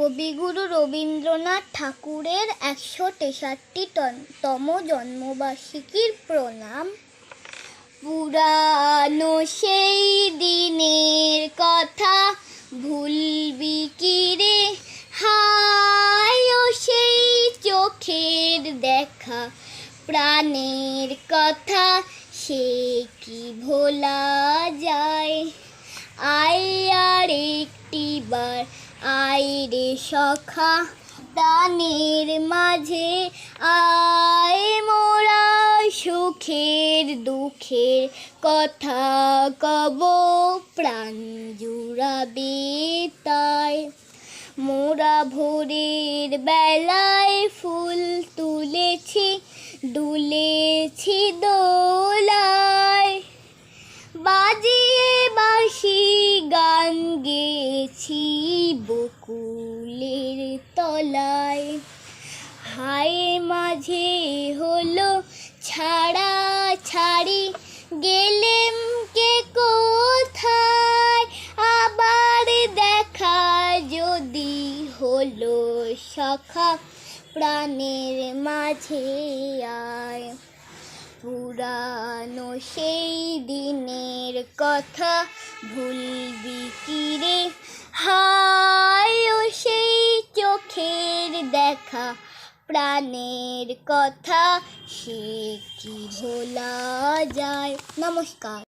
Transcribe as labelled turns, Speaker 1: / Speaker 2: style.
Speaker 1: কবিগুরু রবীন্দ্রনাথ ঠাকুরের ১৬৩তম জন্মবার্ষিকীর প্রণাম। পুরানো সেই দিনের কথা ভুলবি কি রে, হায় ও সেই চোখের দেখা, প্রাণের কথা সে কি ভোলা যায়। আয় আর একটিবার আয় রে সখা, প্রাণের মাঝে আয়, মোরা সুখের দুঃখের কথা কব, প্রাণ জুড়াবে তাই। মোরা ভোরের বেলায় ফুল তুলেছি, দুলেছি দোলায়, বাজিয়ে বাঁশি গান গেয়েছি বকুলের তলায়। হায় মাঝে হলো ছাড়া ছাড়ি, গেলেম কে কোথায়, আবার দেখা যদি হলো সখা, প্রাণের মাঝে আয়। পুরানো সেই দিনের কথা ভুলবি কি রে, হায় ও সেই চোখের দেখা, প্রাণের কথা সে কি ভোলা যায়। নমস্কার।